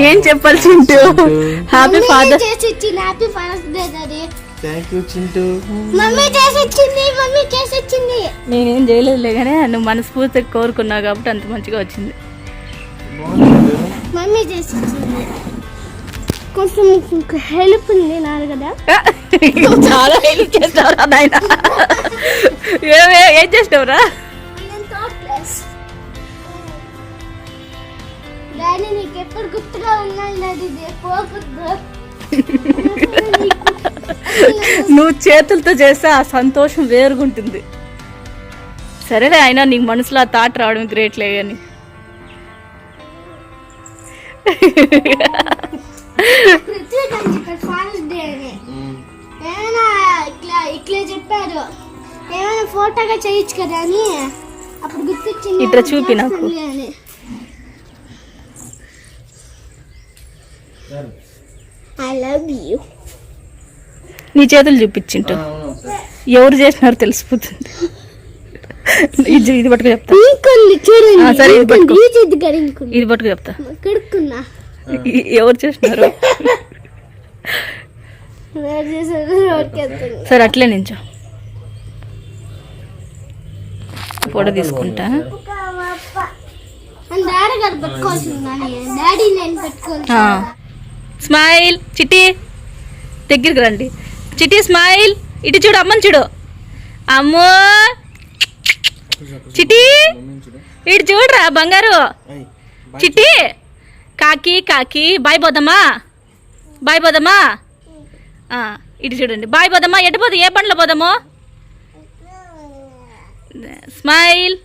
ఏం చెప్పాలి Chintu? Happy father. Happy father's day daddy. Thank you Chintu. Mummy చేసి వచ్చింది. నేనేం చేయలేదులే కానీ నువ్వు మనస్ఫూర్తిగా కోరుకున్నావు కాబట్టి అంత మంచిగా వచ్చింది. మమ్మీ చేసి వచ్చింది. కొంచెం హెల్ప్ ఉంది నాది కదా. చాలా హెల్ప్ చేస్తావురా నాయన. ఏం చేస్తావురా? డాడీ నీకు ఎప్పుడు గుర్తుగా ఉన్నాను డాడీ. నువ్వు చేతులతో చేస్తే ఆ సంతోషం వేరుగుంటుంది. సరేలే, అయినా నీకు మనసులో ఆ థాట్ రావడం గ్రేట్లే కానీ. ఇట్లా చెప్పారు, ఏమైనా ఫోటోగా చేయొచ్చు కదా అని అప్పుడు గుర్తొచ్చింది. ఇట్లా చూపి నాకు. I love you. నీ చేతులు చూపించింటు ఎవరు చేసినారో తెలిసిపోతుంది. ఇది పట్టుకు చెప్తా. సరే ఇది పట్టుకు చెప్తా. ఎవరు చేసినారు? సరే అట్లే నించో, ఫోటో తీసుకుంటా. స్మైల్ చిట్టి, దగ్గరికి రండి. చిట్టి స్మైల్. ఇటు చూడు, అమ్మని చూడు. అమ్మో చిట్టి, ఇటు చూడరా బంగారు. చిట్టి కాకి కాకి బాయ్ పోదమ్మా, బాయ్ పోదమ్మా. ఇటు చూడండి, బాయ్ పోదమ్మా. ఎటు పోదు, ఏ బండ్లో పోదాము? స్మైల్.